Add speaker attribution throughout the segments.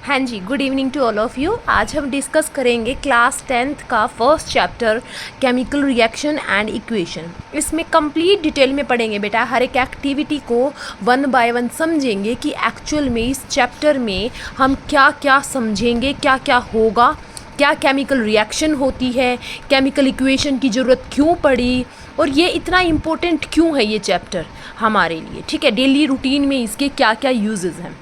Speaker 1: हाँ जी, good evening to all of you. आज हम डिस्कस करेंगे क्लास 10th का first chapter chemical reaction and equation. इसमें कंप्लीट डिटेल में पढ़ेंगे बेटा, हर एक एक्टिविटी को वन बाय वन समझेंगे कि एक्चुअल में इस चैप्टर में हम क्या क्या समझेंगे, क्या क्या होगा, क्या केमिकल रिएक्शन होती है, केमिकल इक्वेशन की ज़रूरत क्यों पड़ी और ये इतना इम्पोर्टेंट क्यों है ये चैप्टर हमारे लिए। ठीक है, डेली रूटीन में इसके क्या क्या यूजेस हैं।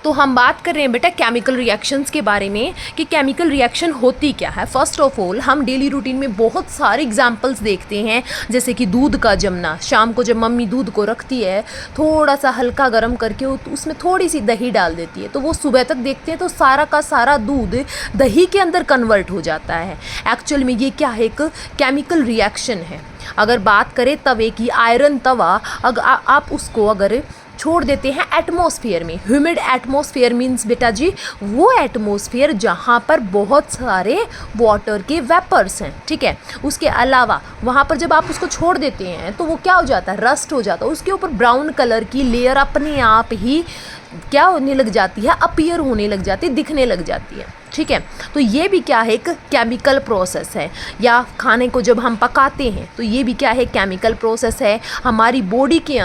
Speaker 1: तो हम बात कर रहे हैं बेटा केमिकल रिएक्शंस के बारे में कि केमिकल रिएक्शन होती क्या है। फर्स्ट ऑफ ऑल हम डेली रूटीन में बहुत सारे एग्जांपल्स देखते हैं, जैसे कि दूध का जमना। शाम को जब मम्मी दूध को रखती है थोड़ा सा हल्का गर्म करके उसमें थोड़ी सी दही डाल देती है, तो वो सुबह तक देखते हैं तो सारा का सारा दूध दही के अंदर कन्वर्ट हो जाता है। एक्चुअल में ये क्या है, एक केमिकल रिएक्शन है। अगर बात करें तवे की, आयरन तवा अगर आप उसको अगर छोड़ देते हैं एटमॉस्फेयर में, ह्यूमिड एटमॉस्फेयर मीन्स बेटा जी वो एटमॉस्फेयर जहाँ पर बहुत सारे वाटर के वेपर्स हैं, ठीक है। उसके अलावा वहाँ पर जब आप उसको छोड़ देते हैं तो वो क्या हो जाता है, रस्ट हो जाता है। उसके ऊपर ब्राउन कलर की लेयर अपने आप ही क्या होने लग जाती है, अपीयर होने लग जाती है, दिखने लग जाती है, ठीक है। तो ये भी क्या है, एक केमिकल प्रोसेस है। या खाने को जब हम पकाते हैं तो ये भी क्या है, केमिकल प्रोसेस है। हमारी बॉडी के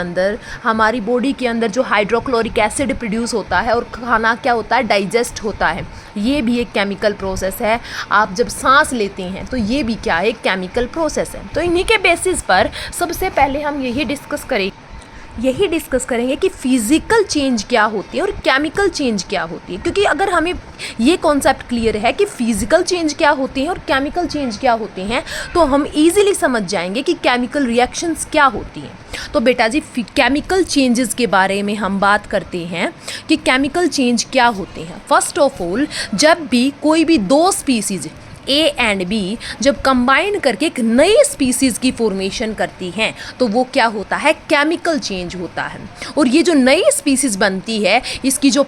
Speaker 1: अंदर जो हाइड्रोक्लोरिक एसिड प्रोड्यूस होता है और खाना क्या होता है, डाइजेस्ट होता है, ये भी एक केमिकल प्रोसेस है। आप जब सांस लेते हैं तो ये भी क्या है, एक केमिकल प्रोसेस है। तो इन्हीं के बेसिस पर सबसे पहले हम यही डिस्कस करेंगे कि फिज़िकल चेंज क्या होती है और केमिकल चेंज क्या होती है। क्योंकि अगर हमें ये कॉन्सेप्ट क्लियर है कि फिज़िकल चेंज क्या होते हैं और केमिकल चेंज क्या होते हैं, तो हम इजीली समझ जाएंगे कि केमिकल रिएक्शंस क्या होती हैं। तो बेटा जी केमिकल चेंजेस के बारे में हम बात करते हैं कि केमिकल चेंज क्या होते हैं। फर्स्ट ऑफ ऑल, जब भी कोई भी दो स्पीसीज़ ए एंड बी जब कंबाइन करके एक नई स्पीसीज़ की फॉर्मेशन करती हैं तो वो क्या होता है, केमिकल चेंज होता है। और ये जो नई स्पीसीज़ बनती है, इसकी जो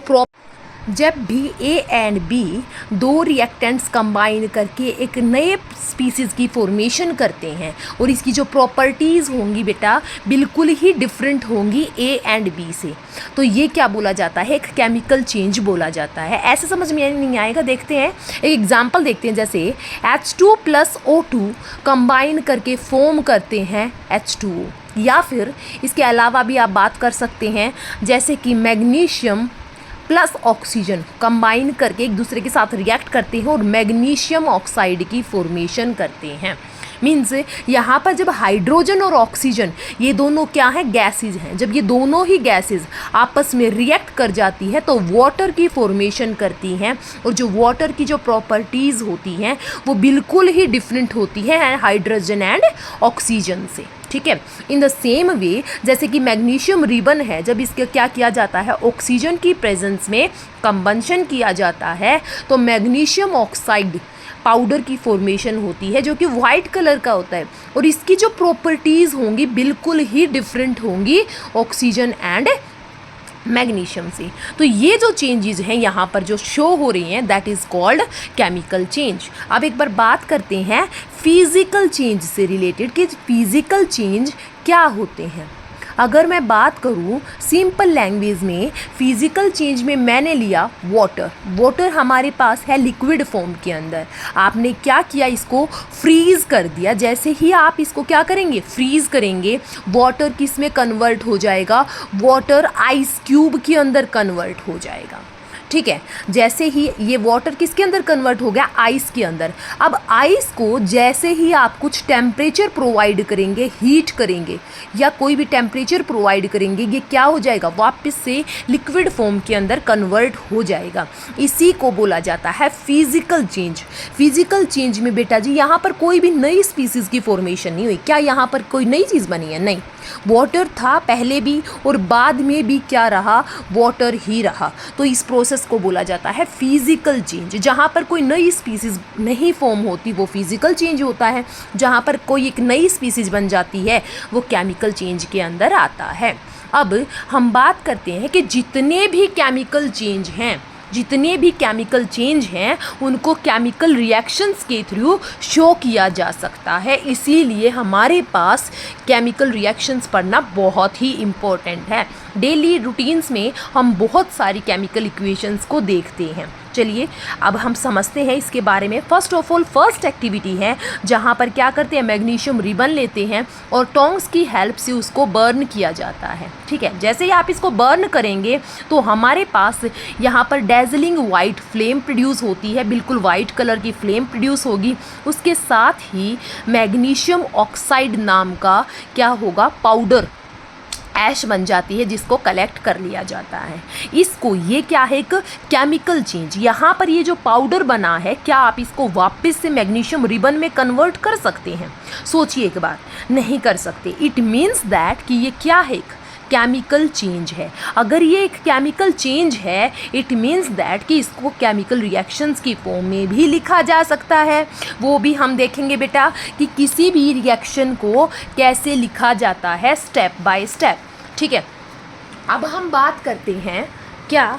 Speaker 1: जब भी ए एंड बी दो रिएक्टेंट्स कंबाइन करके एक नए स्पीसीज़ की फॉर्मेशन करते हैं और इसकी जो प्रॉपर्टीज़ होंगी बेटा बिल्कुल ही डिफरेंट होंगी ए एंड बी से, तो ये क्या बोला जाता है, एक केमिकल चेंज बोला जाता है। ऐसे समझ में नहीं आएगा, देखते हैं एक एग्जांपल देखते हैं। जैसे H2 + O2 कंबाइन करके फॉर्म करते हैं H2O, या फिर इसके अलावा भी आप बात कर सकते हैं जैसे कि मैग्नीशियम प्लस ऑक्सीजन कंबाइन करके एक दूसरे के साथ रिएक्ट करते हैं और मैग्नीशियम ऑक्साइड की फॉर्मेशन करते हैं। मीन्स यहाँ पर जब हाइड्रोजन और ऑक्सीजन ये दोनों क्या हैं, गैसेज हैं, जब ये दोनों ही गैसेज आपस में रिएक्ट कर जाती है तो वाटर की फॉर्मेशन करती हैं। और जो वाटर की जो प्रॉपर्टीज़ होती हैं वो बिल्कुल ही डिफरेंट होती है हाइड्रोजन एंड ऑक्सीजन से, ठीक है। इन द सेम वे जैसे कि मैग्नीशियम रिबन है, जब इसके क्या किया जाता है, ऑक्सीजन की प्रेजेंस में कंबंशन किया जाता है तो मैग्नीशियम ऑक्साइड पाउडर की फॉर्मेशन होती है जो कि वाइट कलर का होता है और इसकी जो प्रॉपर्टीज़ होंगी बिल्कुल ही डिफरेंट होंगी ऑक्सीजन एंड मैग्नीशियम से। तो ये जो चेंजेस हैं यहाँ पर जो शो हो रही हैं, that is called chemical change. अब एक बार बात करते हैं फिज़िकल चेंज से रिलेटेड कि फिज़िकल चेंज क्या होते हैं। अगर मैं बात करूँ सिंपल लैंग्वेज में, फिज़िकल चेंज में मैंने लिया वाटर हमारे पास है लिक्विड फॉर्म के अंदर। आपने क्या किया, इसको फ्रीज़ कर दिया। जैसे ही आप इसको क्या करेंगे, फ्रीज़ करेंगे, वाटर किस में कन्वर्ट हो जाएगा, वाटर आइस क्यूब के अंदर कन्वर्ट हो जाएगा, ठीक है। जैसे ही ये वाटर किसके अंदर कन्वर्ट हो गया, आइस के अंदर। अब आइस को जैसे ही आप कुछ टेम्परेचर प्रोवाइड करेंगे, हीट करेंगे या कोई भी टेम्परेचर प्रोवाइड करेंगे, ये क्या हो जाएगा, वापस से लिक्विड फॉर्म के अंदर कन्वर्ट हो जाएगा। इसी को बोला जाता है फिज़िकल चेंज। फिज़िकल चेंज में बेटा जी यहाँ पर कोई भी नई स्पीसीज़ की फॉर्मेशन नहीं हुई। क्या यहाँ पर कोई नई चीज़ बनी है, नहीं। वाटर था पहले भी और बाद में भी क्या रहा, वाटर ही रहा। तो इस प्रोसेस को बोला जाता है फिज़िकल चेंज। जहाँ पर कोई नई स्पीसीज़ नहीं फॉर्म होती वो फिज़िकल चेंज होता है, जहाँ पर कोई एक नई स्पीसीज़ बन जाती है वो केमिकल चेंज के अंदर आता है। अब हम बात करते हैं कि जितने भी केमिकल चेंज हैं उनको केमिकल रिएक्शंस के थ्रू शो किया जा सकता है। इसीलिए हमारे पास केमिकल रिएक्शंस पढ़ना बहुत ही इम्पोर्टेंट है। डेली रूटीन्स में हम बहुत सारी केमिकल इक्वेशंस को देखते हैं। चलिए अब हम समझते हैं इसके बारे में। First of all first activity है जहाँ पर क्या करते हैं, मैग्नीशियम रिबन लेते हैं और टोंग्स की हेल्प से उसको बर्न किया जाता है। ठीक है, जैसे ही आप इसको बर्न करेंगे तो हमारे पास यहाँ पर डेजलिंग वाइट फ्लेम प्रोड्यूस होती है, बिल्कुल वाइट कलर की फ्लेम प्रोड्यूस होगी। उसके साथ ही मैग्नीशियम ऑक्साइड नाम का क्या होगा, पाउडर ऐश बन जाती है, जिसको कलेक्ट कर लिया जाता है। इसको ये क्या है, एक केमिकल चेंज। यहाँ पर ये जो पाउडर बना है, क्या आप इसको वापस से मैग्नीशियम रिबन में कन्वर्ट कर सकते हैं? सोचिए एक बार, नहीं कर सकते। इट मीन्स दैट कि ये क्या है, एक केमिकल चेंज है। अगर ये एक केमिकल चेंज है, इट मीन्स दैट कि इसको केमिकल रिएक्शंस की फॉर्म में भी लिखा जा सकता है। वो भी हम देखेंगे बेटा कि किसी भी रिएक्शन को कैसे लिखा जाता है, स्टेप बाय स्टेप। ठीक है, अब हम बात करते हैं क्या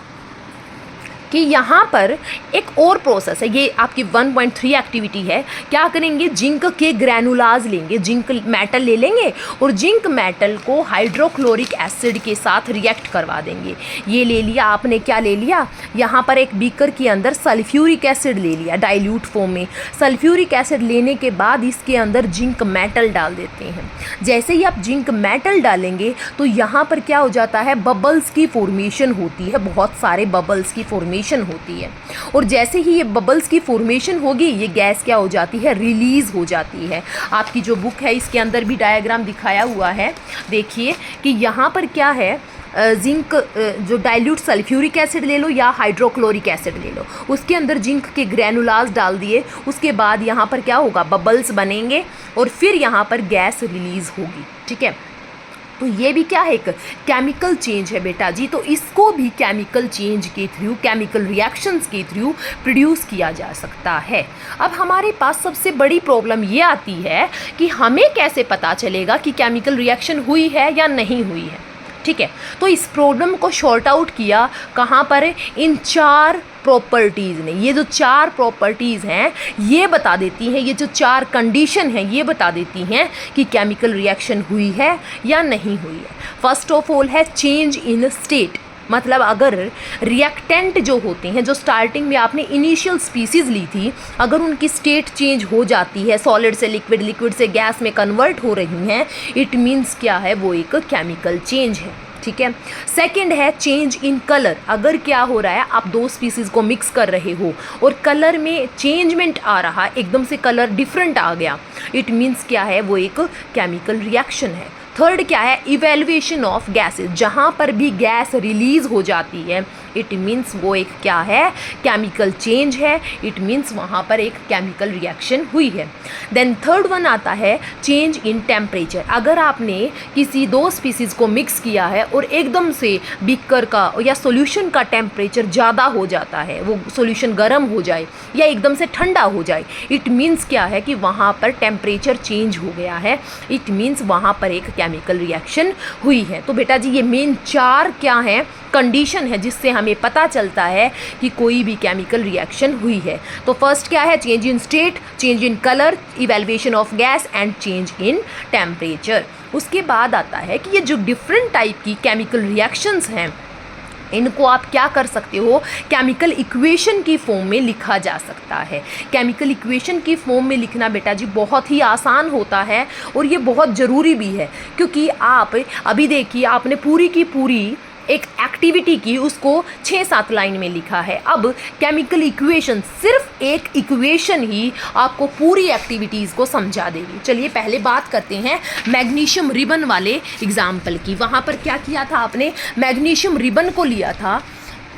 Speaker 1: कि यहाँ पर एक और प्रोसेस है, ये आपकी 1.3 एक्टिविटी है। क्या करेंगे, जिंक के ग्रैनुलाज लेंगे, जिंक मेटल ले लेंगे और जिंक मेटल को हाइड्रोक्लोरिक एसिड के साथ रिएक्ट करवा देंगे। ये ले लिया आपने, क्या ले लिया, यहाँ पर एक बीकर के अंदर सल्फ्यूरिक एसिड ले लिया डाइल्यूट फॉर्म में। सल्फ्यूरिक एसिड लेने के बाद इसके अंदर जिंक मेटल डाल देते हैं। जैसे ही आप जिंक मेटल डालेंगे तो यहाँ पर क्या हो जाता है, बबल्स की फॉर्मेशन होती है, बहुत सारे बबल्स की फॉर्मेशन होती है। और जैसे ही ये बबल्स की फॉर्मेशन होगी, ये गैस क्या हो जाती है, रिलीज हो जाती है। आपकी जो बुक है इसके अंदर भी डायग्राम दिखाया हुआ है, देखिए कि यहाँ पर क्या है, जिंक जो डाइल्यूट सल्फ्यूरिक एसिड ले लो या हाइड्रोक्लोरिक एसिड ले लो, उसके अंदर जिंक के ग्रैनुलाज डाल दिए। उसके बाद यहाँ पर क्या होगा, बबल्स बनेंगे और फिर यहाँ पर गैस रिलीज होगी। ठीक है, तो ये भी क्या है, एक केमिकल चेंज है बेटा जी। तो इसको भी केमिकल चेंज के थ्रू, केमिकल रिएक्शंस के थ्रू प्रोड्यूस किया जा सकता है। अब हमारे पास सबसे बड़ी प्रॉब्लम ये आती है कि हमें कैसे पता चलेगा कि केमिकल रिएक्शन हुई है या नहीं हुई है। ठीक है, तो इस प्रॉब्लम को शॉर्ट आउट किया कहाँ पर, इन 4 प्रॉपर्टीज़ ने। ये जो 4 प्रॉपर्टीज़ हैं ये बता देती हैं, ये जो 4 कंडीशन हैं ये बता देती हैं कि केमिकल रिएक्शन हुई है या नहीं हुई है। फर्स्ट ऑफ ऑल है चेंज इन स्टेट, मतलब अगर रिएक्टेंट जो होते हैं, जो स्टार्टिंग में आपने इनिशियल स्पीसीज़ ली थी, अगर उनकी स्टेट चेंज हो जाती है, सॉलिड से लिक्विड, लिक्विड से गैस में कन्वर्ट हो रही हैं, इट मीन्स क्या है, वो एक केमिकल चेंज है। ठीक है, सेकंड है चेंज इन कलर। अगर क्या हो रहा है, आप 2 स्पीसीज़ को मिक्स कर रहे हो और कलर में चेंजमेंट आ रहा, एकदम से कलर डिफरेंट आ गया, इट मीन्स क्या है, वो एक केमिकल रिएक्शन है। थर्ड क्या है, इवेल्युएशन ऑफ गैसेस। जहाँ पर भी गैस रिलीज हो जाती है, इट मीन्स वो एक क्या है, केमिकल चेंज है। इट मीन्स वहाँ पर एक केमिकल रिएक्शन हुई है। देन थर्ड वन आता है चेंज इन टेम्परेचर। अगर आपने किसी 2 स्पीसीज़ को मिक्स किया है और एकदम से बीकर का या सॉल्यूशन का टेम्परेचर ज़्यादा हो जाता है, वो सॉल्यूशन गर्म हो जाए या एकदम से ठंडा हो जाए, इट मीन्स क्या है कि वहाँ पर टेम्परेचर चेंज हो गया है। इट मीन्स वहाँ पर एक केमिकल रिएक्शन हुई है। तो बेटा जी ये मेन 4 क्या हैं, कंडीशन है जिससे हमें पता चलता है कि कोई भी केमिकल रिएक्शन हुई है। तो फर्स्ट क्या है, change in state, change in colour, evaluation of gas and change in temperature. उसके बाद आता है कि ये जो डिफरेंट टाइप की केमिकल रिएक्शंस हैं, इनको आप क्या कर सकते हो, केमिकल इक्वेशन की फॉर्म में लिखा जा सकता है। केमिकल इक्वेशन की फॉर्म में लिखना बेटा जी बहुत ही आसान होता है और ये बहुत ज़रूरी भी है, क्योंकि आप अभी देखिए आपने पूरी की पूरी एक एक्टिविटी की, उसको 6-7 लाइन में लिखा है। अब केमिकल इक्वेशन, सिर्फ एक इक्वेशन ही आपको पूरी एक्टिविटीज़ को समझा देगी। चलिए पहले बात करते हैं मैग्नीशियम रिबन वाले एग्जाम्पल की। वहाँ पर क्या किया था आपने, मैग्नीशियम रिबन को लिया था।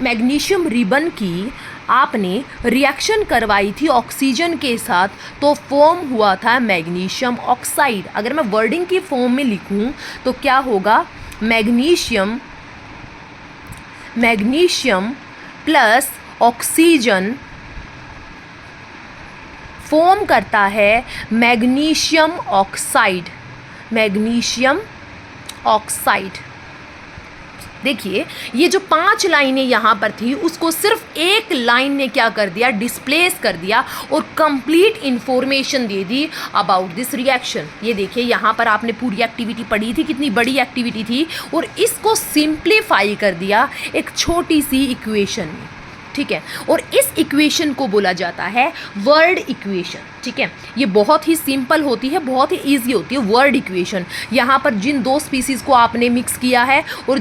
Speaker 1: मैग्नीशियम रिबन की आपने रिएक्शन करवाई थी ऑक्सीजन के साथ, तो फॉर्म हुआ था मैग्नीशियम ऑक्साइड। अगर मैं वर्डिंग की फॉर्म में लिखूं तो क्या होगा, मैग्नीशियम प्लस ऑक्सीजन फॉर्म करता है मैग्नीशियम ऑक्साइड। मैग्नीशियम ऑक्साइड देखिए ये जो 5 लाइनें यहाँ पर थी उसको सिर्फ एक लाइन ने क्या कर दिया, डिस्प्लेस कर दिया और complete information they the about this reaction. ये देखिए यहाँ पर आपने पूरी एक्टिविटी पढ़ी थी, कितनी बड़ी एक्टिविटी थी, और इसको सिंप्लीफाई कर दिया एक छोटी सी इक्वेशन में, ठीक है। और इस इक्वेशन को बोला जाता है वर्ड इक्वेशन, ठीक है। ये बहुत ही सिंपल होती है, बहुत ही इजी होती है वर्ड इक्वेशन। यहाँ पर जिन दो स्पीसीज़ को आपने मिक्स किया है और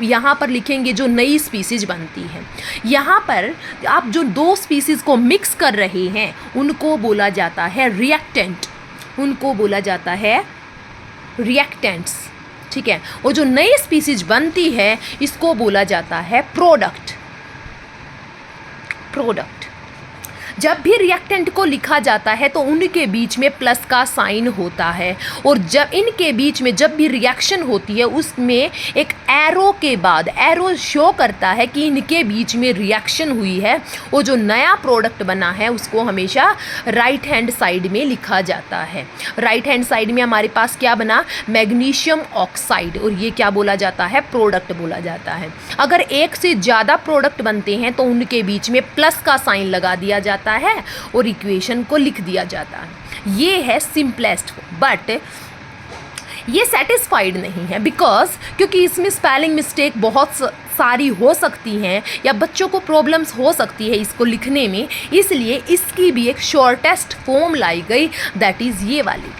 Speaker 1: यहाँ पर लिखेंगे जो नई स्पीसीज बनती है, यहाँ पर आप जो दो स्पीसीज़ को मिक्स कर रहे हैं उनको बोला जाता है रिएक्टेंट, उनको बोला जाता है रिएक्टेंट्स, ठीक है। और जो नई स्पीसीज बनती है इसको बोला जाता है प्रोडक्ट। जब भी रिएक्टेंट को लिखा जाता है तो उनके बीच में प्लस का साइन होता है, और जब इनके बीच में जब भी रिएक्शन होती है उसमें एक एरो के बाद एरो शो करता है कि इनके बीच में रिएक्शन हुई है, और जो नया प्रोडक्ट बना है उसको हमेशा राइट हैंड साइड में लिखा जाता है। राइट हैंड साइड में हमारे पास क्या बना, मैग्नीशियम ऑक्साइड, और ये क्या बोला जाता है, प्रोडक्ट बोला जाता है। अगर एक से ज़्यादा प्रोडक्ट बनते हैं तो उनके बीच में प्लस का साइन लगा दिया जाता है और इक्वेशन को लिख दिया जाता है। ये है सिंपलेस्ट, बट ये सेटिस्फाइड नहीं है क्योंकि इसमें स्पेलिंग मिस्टेक बहुत सारी हो सकती हैं या बच्चों को प्रॉब्लम्स हो सकती है इसको लिखने में, इसलिए इसकी भी एक शॉर्टेस्ट फॉर्म लाई गई, दैट इज़ ये वाली।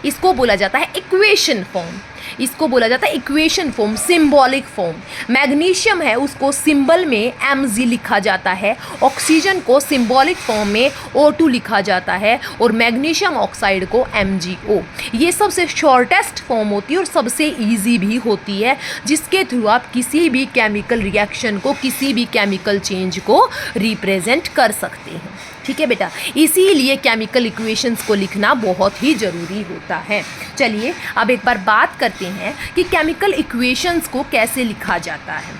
Speaker 1: इसको बोला जाता है इक्वेशन फॉर्म, इसको बोला जाता है equation form, symbolic form. Magnesium है उसको सिंबल में Mg लिखा जाता है, ऑक्सीजन को सिंबॉलिक फॉर्म में O2 लिखा जाता है, और मैग्नीशियम ऑक्साइड को MgO। ये सबसे शॉर्टेस्ट फॉर्म होती है और सबसे इजी भी होती है, जिसके थ्रू आप किसी भी केमिकल रिएक्शन को, किसी भी केमिकल चेंज को रिप्रेजेंट कर सकते हैं, ठीक है बेटा। इसीलिए केमिकल इक्वेशंस को लिखना बहुत ही ज़रूरी होता है। चलिए अब एक बार बात करते हैं कि केमिकल इक्वेशंस को कैसे लिखा जाता है।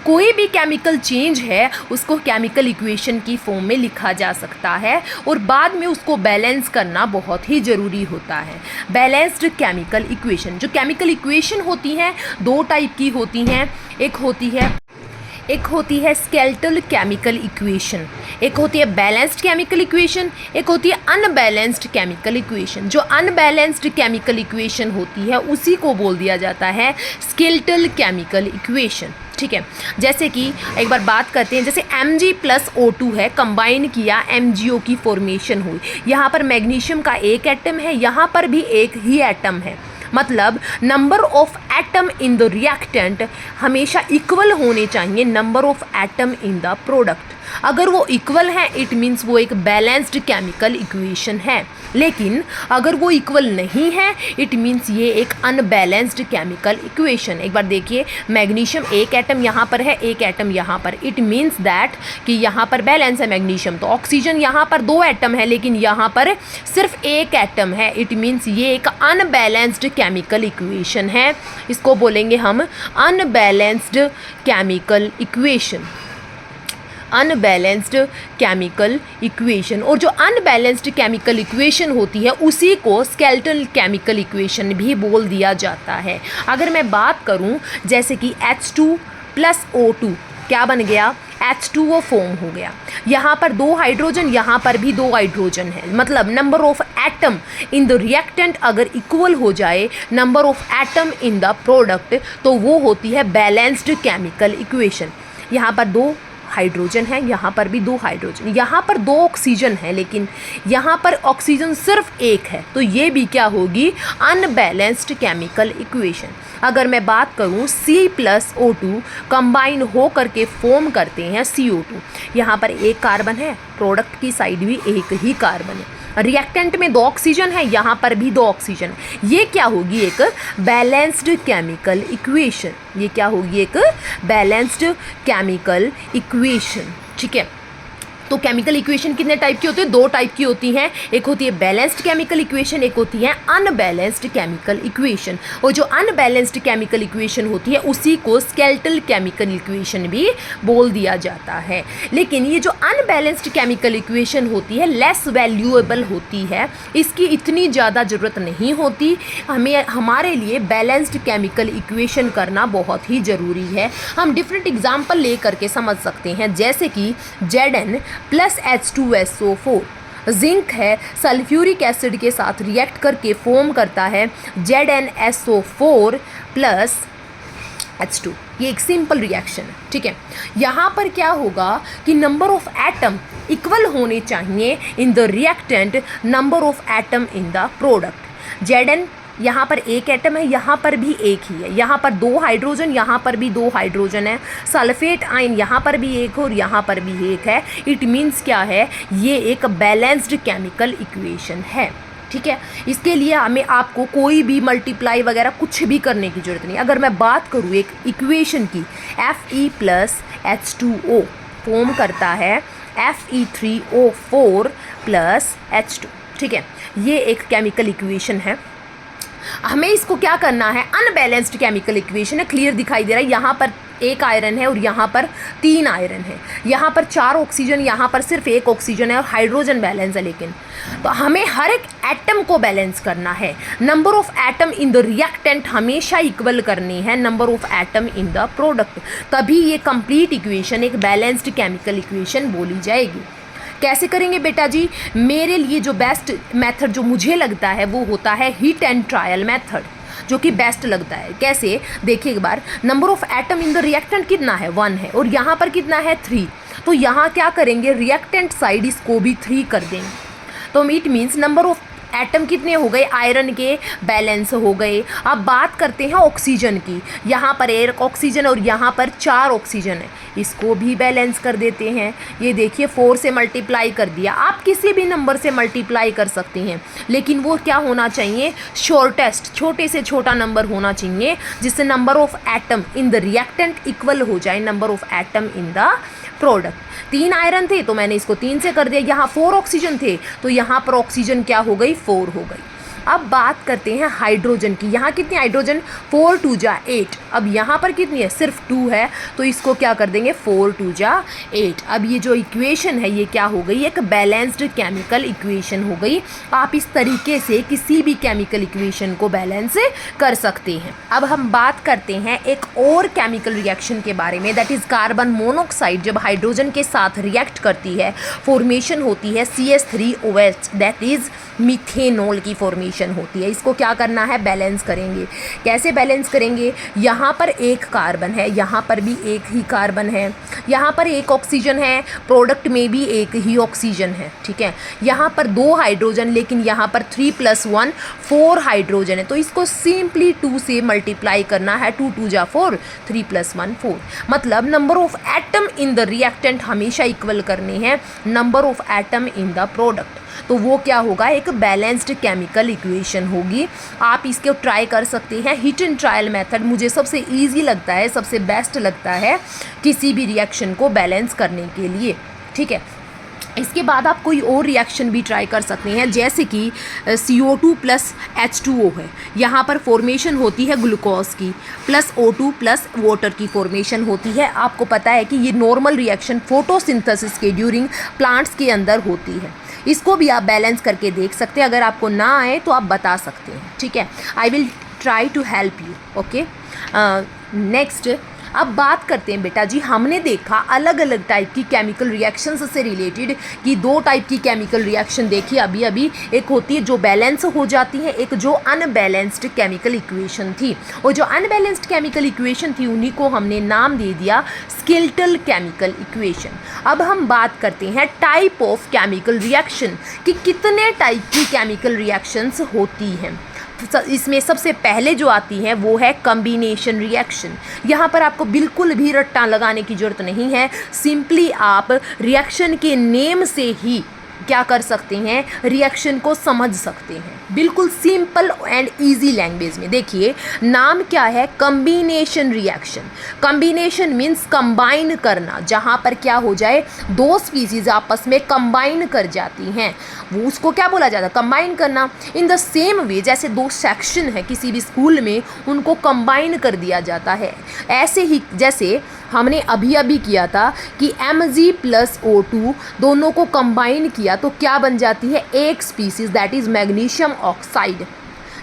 Speaker 1: कोई भी केमिकल चेंज है उसको केमिकल इक्वेशन की फॉर्म में लिखा जा सकता है, और बाद में उसको बैलेंस करना बहुत ही ज़रूरी होता है। बैलेंस्ड केमिकल इक्वेशन, जो केमिकल इक्वेशन होती हैं दो टाइप की होती हैं, एक होती है स्केलेटल केमिकल इक्वेशन, एक होती है बैलेंस्ड केमिकल इक्वेशन, एक होती है अनबैलेंस्ड केमिकल इक्वेशन। जो अनबैलेंस्ड केमिकल इक्वेशन होती है उसी को बोल दिया जाता है स्केलेटल केमिकल इक्वेशन, ठीक है। जैसे कि एक बार बात करते हैं, जैसे Mg प्लस O2 है, कंबाइन किया MgO की फॉर्मेशन हुई। यहाँ पर मैग्नीशियम का एक एटम है, यहाँ पर भी एक ही एटम है, मतलब number of atom in the reactant हमेशा इक्वल होने चाहिए number of atom in the product. अगर वो इक्वल है इट मीन्स वो एक बैलेंस्ड केमिकल इक्वेशन है, लेकिन अगर वो इक्वल नहीं है इट मीन्स ये एक अनबैलेंस्ड केमिकल इक्वेशन। एक बार देखिए, मैग्नीशियम एक एटम यहाँ पर है, एक एटम यहाँ पर, इट मीन्स दैट कि यहाँ पर बैलेंस है मैग्नीशियम। तो ऑक्सीजन यहाँ पर 2 एटम है लेकिन यहाँ पर सिर्फ एक एटम है, इट मीन्स ये एक अनबैलेंस्ड केमिकल इक्वेशन है। इसको बोलेंगे हम unbalanced chemical equation, unbalanced chemical equation. और जो अनबैलेंस्ड केमिकल इक्वेशन होती है उसी को स्केलेटल केमिकल इक्वेशन भी बोल दिया जाता है। अगर मैं बात करूं जैसे कि H2 प्लस O2 क्या बन गया, H2O फॉर्म हो गया। यहाँ पर 2 हाइड्रोजन, यहाँ पर भी 2 हाइड्रोजन है, मतलब number of atom in the reactant अगर इक्वल हो जाए number of atom in the product तो वो होती है बैलेंस्ड केमिकल इक्वेशन। यहाँ पर 2 हाइड्रोजन है, यहाँ पर भी 2 हाइड्रोजन, यहाँ पर 2 ऑक्सीजन है लेकिन यहाँ पर ऑक्सीजन सिर्फ एक है, तो ये भी क्या होगी, अनबैलेंस्ड केमिकल इक्वेशन। अगर मैं बात करूँ C प्लस O2 कंबाइन हो करके फॉर्म करते हैं CO2, यहाँ पर एक कार्बन है, प्रोडक्ट की साइड भी एक ही कार्बन है, रिएक्टेंट में 2 ऑक्सीजन है, यहाँ पर भी 2 ऑक्सीजन है। ये क्या होगी, एक बैलेंस्ड केमिकल इक्वेशन। ये क्या होगी, एक बैलेंस्ड केमिकल इक्वेशन, ठीक है। तो केमिकल इक्वेशन कितने टाइप की होती है? दो टाइप की होती हैं, एक होती है बैलेंस्ड केमिकल इक्वेशन, एक होती है अनबैलेंस्ड केमिकल इक्वेशन। और जो अनबैलेंस्ड केमिकल इक्वेशन होती है उसी को स्केलेटल केमिकल इक्वेशन भी बोल दिया जाता है। लेकिन ये जो अनबैलेंस्ड केमिकल इक्वेशन होती है लेस वैल्यूएबल होती है, इसकी इतनी ज़्यादा ज़रूरत नहीं होती, हमारे लिए बैलेंस्ड केमिकल इक्वेशन करना बहुत ही ज़रूरी है। हम डिफरेंट एग्जाम्पल ले करके समझ सकते हैं, जैसे कि Zn प्लस H2SO4 जिंक है, सल्फ्यूरिक एसिड के साथ रिएक्ट करके फॉर्म करता है ZnSO4 प्लस H2। ये एक सिंपल रिएक्शन है, ठीक है। यहाँ पर क्या होगा कि नंबर ऑफ एटम इक्वल होने चाहिए इन the reactant number of atom in the product. Zn यहाँ पर एक एटम है, यहाँ पर भी एक ही है, यहाँ पर 2 हाइड्रोजन, यहाँ पर भी 2 हाइड्रोजन है, सल्फेट आयन यहाँ पर भी एक और यहाँ पर भी एक है। इट मीन्स क्या है? ये एक बैलेंस्ड केमिकल इक्वेशन है, ठीक है। इसके लिए हमें आपको कोई भी मल्टीप्लाई वगैरह कुछ भी करने की ज़रूरत नहीं। अगर मैं बात करूँ एक इक्वेशन की, Fe प्लस H2O फॉर्म करता है Fe3O4 प्लस H2, ठीक है। ये एक केमिकल इक्वेशन है। हमें इसको क्या करना है? अनबैलेंस्ड केमिकल इक्वेशन है, क्लियर दिखाई दे रहा है। यहाँ पर 1 आयरन है और यहाँ पर 3 आयरन है, यहाँ पर 4 ऑक्सीजन, यहाँ पर सिर्फ 1 ऑक्सीजन है और हाइड्रोजन बैलेंस है। लेकिन तो हमें हर एक एटम को बैलेंस करना है। Number of atom in the reactant हमेशा इक्वल करनी है number of atom in the product, तभी ये कंप्लीट इक्वेशन एक बैलेंस्ड केमिकल इक्वेशन बोली जाएगी। कैसे करेंगे बेटा जी? मेरे लिए जो बेस्ट मेथड जो मुझे लगता है वो होता है हिट एंड ट्रायल मेथड, जो कि बेस्ट लगता है। कैसे? देखिए एक बार, number of atom in the reactant कितना है? 1 है, और यहाँ पर कितना है? 3। तो यहाँ क्या करेंगे? रिएक्टेंट साइड इसको भी 3 कर देंगे। तो it means number of atom कितने हो गए? आयरन के बैलेंस हो गए। अब बात करते हैं ऑक्सीजन की। यहाँ पर 1 ऑक्सीजन और यहाँ पर 4 ऑक्सीजन है, इसको भी बैलेंस कर देते हैं। ये देखिए 4 से मल्टीप्लाई कर दिया। आप किसी भी नंबर से मल्टीप्लाई कर सकते हैं, लेकिन वो क्या होना चाहिए? शॉर्टेस्ट, छोटे से छोटा नंबर होना चाहिए, जिससे number of atom in the reactant equal हो जाए number of atom in the product. 3 iron थे तो मैंने इसको 3 से कर दिया। यहाँ 4 ऑक्सीजन थे तो यहाँ पर ऑक्सीजन क्या हो गई? 4 हो गई। अब बात करते हैं हाइड्रोजन की। यहाँ कितनी हाइड्रोजन? 4 2 जा 8। अब यहाँ पर कितनी है? सिर्फ 2 है, तो इसको क्या कर देंगे? 4 2 जा 8। अब ये जो इक्वेशन है ये क्या हो गई? एक बैलेंस्ड केमिकल इक्वेशन हो गई। आप इस तरीके से किसी भी केमिकल इक्वेशन को बैलेंस कर सकते हैं। अब हम बात करते हैं एक और केमिकल रिएक्शन के बारे में, दैट इज़ कार्बन मोनोऑक्साइड। जब हाइड्रोजन के साथ रिएक्ट करती है, फॉर्मेशन होती है CH3OH, दैट इज़ मीथेनॉल की फॉर्मेशन होती है। इसको क्या करना है? बैलेंस करेंगे। कैसे बैलेंस करेंगे? यहाँ पर 1 कार्बन है, यहाँ पर भी 1 ही कार्बन है, यहाँ पर 1 ऑक्सीजन है, प्रोडक्ट में भी 1 ही ऑक्सीजन है, ठीक है। यहाँ पर 2 हाइड्रोजन, लेकिन यहाँ पर 3 + 1 4 हाइड्रोजन है, तो इसको सिंपली 2 से मल्टीप्लाई करना है। 2 2 जा 4, 3 + 1 4। मतलब number of atom in the reactant हमेशा इक्वल करने हैं number of atom in the product. तो वो क्या होगा? एक बैलेंस्ड केमिकल इक्वेशन होगी। आप इसको ट्राई कर सकते हैं। हिट एंड ट्रायल मेथड मुझे सबसे इजी लगता है, सबसे बेस्ट लगता है किसी भी रिएक्शन को बैलेंस करने के लिए, ठीक है। इसके बाद आप कोई और रिएक्शन भी ट्राई कर सकते हैं, जैसे कि CO2 + H2O है। यहाँ पर फॉर्मेशन होती है ग्लूकोज की, प्लस O2 + वाटर की फॉर्मेशन होती है। आपको पता है कि ये नॉर्मल रिएक्शन फोटोसिंथेसिस के ड्यूरिंग प्लांट्स के अंदर होती है। इसको भी आप बैलेंस करके देख सकते हैं। अगर आपको ना आए तो आप बता सकते हैं, ठीक है। I will try to help you, okay. Next अब बात करते हैं बेटा जी, हमने देखा अलग अलग टाइप की केमिकल रिएक्शंस से रिलेटेड कि 2 टाइप की केमिकल रिएक्शन देखी अभी अभी। एक होती है जो बैलेंस हो जाती है, एक जो अनबैलेंस्ड केमिकल इक्वेशन थी। और जो अनबैलेंस्ड केमिकल इक्वेशन थी उन्हीं को हमने नाम दे दिया स्केलेटल केमिकल इक्वेशन। अब हम बात करते हैं टाइप ऑफ केमिकल रिएक्शन कि कितने टाइप की केमिकल रिएक्शंस होती हैं। इसमें सबसे पहले जो आती है वो है कॉम्बिनेशन रिएक्शन। यहाँ पर आपको बिल्कुल भी रट्टा लगाने की ज़रूरत नहीं है, सिंपली आप रिएक्शन के नेम से ही क्या कर सकते हैं? रिएक्शन को समझ सकते हैं। बिल्कुल सिंपल एंड इजी लैंग्वेज में। देखिए नाम क्या है, combination reaction. Combination means combine करना, जहाँ पर क्या हो जाए, दो स्पीसीज आपस में कंबाइन कर जाती हैं, वो उसको क्या बोला जाता है, कंबाइन करना। इन द सेम वे जैसे दो सेक्शन है किसी भी स्कूल में, उनको कंबाइन कर दिया जाता है। ऐसे ही जैसे हमने अभी अभी किया था कि Mg प्लस O2 दोनों को कंबाइन किया तो क्या बन जाती है, एक species, that is magnesium oxide.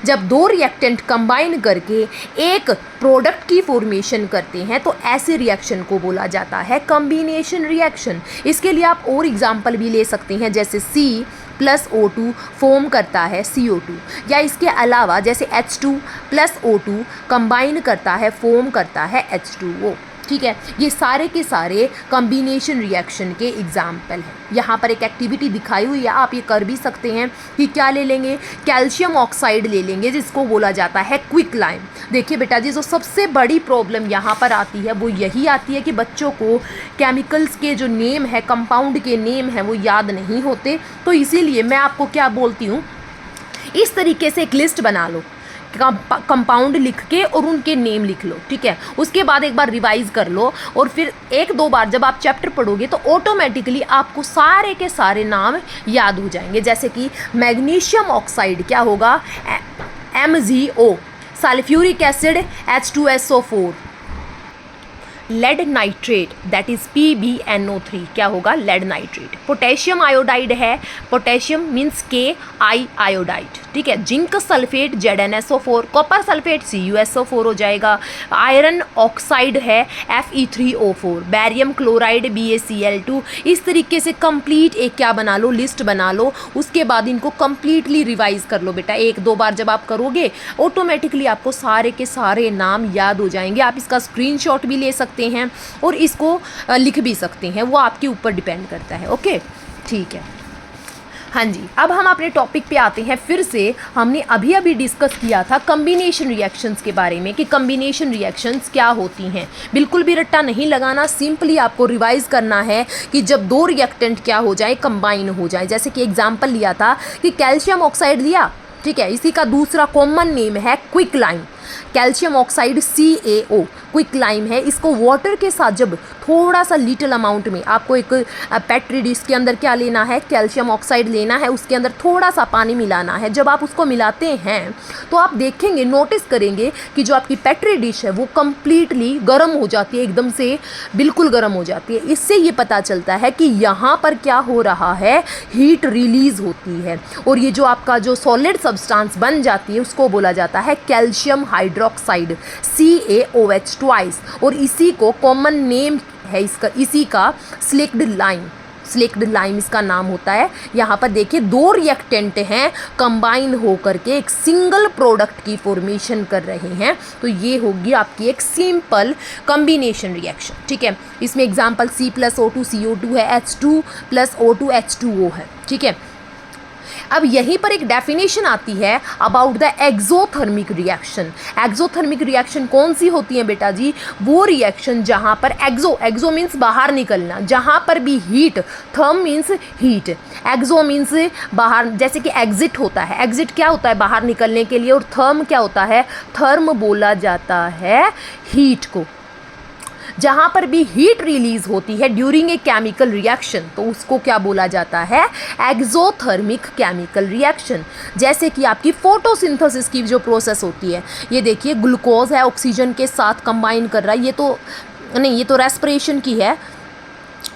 Speaker 1: जब दो रिएक्टेंट कंबाइन करके एक प्रोडक्ट की फॉर्मेशन करते हैं तो ऐसे रिएक्शन को बोला जाता है कॉम्बिनेशन रिएक्शन। इसके लिए आप और एग्जांपल भी ले सकते हैं, जैसे C प्लस O2 फॉर्म करता है CO2, या इसके अलावा जैसे H2 प्लस O2 कंबाइन करता है, फॉर्म करता है H2O। ठीक है, ये सारे के सारे कॉम्बिनेशन रिएक्शन के एग्जाम्पल हैं। यहाँ पर एक एक्टिविटी दिखाई हुई है, आप ये कर भी सकते हैं कि क्या ले लेंगे, कैल्शियम ऑक्साइड ले लेंगे जिसको बोला जाता है क्विक लाइम। देखिए बेटा जी, जो सबसे बड़ी प्रॉब्लम यहाँ पर आती है वो यही आती है कि बच्चों को केमिकल्स के जो नेम है, कंपाउंड के नेम है, वो याद नहीं होते। तो इसीलिए मैं आपको क्या बोलती हूँ, इस तरीके से एक लिस्ट बना लो, कंपाउंड लिख के और उनके नेम लिख लो। ठीक है, उसके बाद एक बार रिवाइज कर लो और फिर एक दो बार जब आप चैप्टर पढ़ोगे तो ऑटोमेटिकली आपको सारे के सारे नाम याद हो जाएंगे। जैसे कि मैग्नीशियम ऑक्साइड क्या होगा, MgO, sulphuric acid H2SO4, lead nitrate that is PbNO3 क्या होगा, लेड नाइट्रेट। पोटेशियम आयोडाइड है, पोटेशियम मीन्स Ki आयोडाइड। ठीक है, zinc sulphate ZnSO4, copper sulphate CuSO4 हो जाएगा। आयरन ऑक्साइड है Fe3O4, बैरियम क्लोराइड BaCl2। इस तरीके से कंप्लीट एक क्या बना लो, लिस्ट बना लो। उसके बाद इनको कंप्लीटली रिवाइज कर लो बेटा। एक दो बार जब आप करोगे ऑटोमेटिकली आपको सारे के सारे नाम याद हो जाएंगे। आप इसका स्क्रीनशॉट भी ले सकते हैं और इसको लिख भी सकते हैं, वो आपके ऊपर डिपेंड करता है। ओके, ठीक है। हाँ जी, अब हम अपने टॉपिक पे आते हैं। फिर से हमने अभी अभी डिस्कस किया था कम्बिनेशन रिएक्शंस के बारे में कि कम्बिनेशन रिएक्शंस क्या होती हैं। बिल्कुल भी रट्टा नहीं लगाना, सिंपली आपको रिवाइज करना है कि जब दो रिएक्टेंट क्या हो जाए, कंबाइन हो जाए। जैसे कि एग्जांपल लिया था कि कैल्शियम ऑक्साइड लिया, ठीक है, इसी का दूसरा कॉमन नेम है quick lime. Calcium oxide CaO quick lime है। इसको वाटर के साथ जब थोड़ा सा लिटिल अमाउंट में, आपको एक पेट्री डिश के अंदर क्या लेना है, कैल्शियम ऑक्साइड लेना है, उसके अंदर थोड़ा सा पानी मिलाना है। जब आप उसको मिलाते हैं तो आप देखेंगे, नोटिस करेंगे कि जो आपकी पेट्री डिश है वो कम्प्लीटली गर्म हो जाती है, एकदम से बिल्कुल गर्म हो जाती है। इससे ये पता चलता है कि यहाँ पर क्या हो रहा है, हीट रिलीज होती है और ये जो आपका जो सॉलिड सब्सटेंस बन जाती है उसको बोला जाता है कैल्शियम हाइड्रोक्साइड CaOH ट्वाइस। और इसी को कॉमन नेम है इसका, इसी का स्लिक्ड लाइम। स्लिक्ड लाइम इसका नाम होता है। यहाँ पर देखिए दो रिएक्टेंट हैं, कंबाइन होकर के एक सिंगल प्रोडक्ट की फॉर्मेशन कर रहे हैं। तो ये होगी आपकी एक सिंपल कॉम्बिनेशन रिएक्शन। ठीक है, इसमें एग्जांपल C+O2 CO2 है, H2 + O2 H2O है। ठीक है, अब यहीं पर एक डेफिनेशन आती है about the exothermic reaction. Exothermic reaction कौन सी होती है बेटा जी, वो रिएक्शन जहाँ पर एक्सो मीन्स बाहर निकलना, जहाँ पर भी हीट, थर्म मीन्स हीट, एक्सो मीन्स बाहर, जैसे कि एग्जिट होता है, एग्जिट क्या होता है, बाहर निकलने के लिए, और थर्म क्या होता है, थर्म बोला जाता है हीट को। जहाँ पर भी हीट रिलीज होती है ड्यूरिंग ए केमिकल रिएक्शन तो उसको क्या बोला जाता है, एक्सोथर्मिक केमिकल रिएक्शन। जैसे कि आपकी फोटोसिंथेसिस की जो प्रोसेस होती है, ये देखिए ग्लूकोज है, ऑक्सीजन के साथ कंबाइन कर रहा है, ये तो नहीं, ये तो रेस्पिरेशन की है,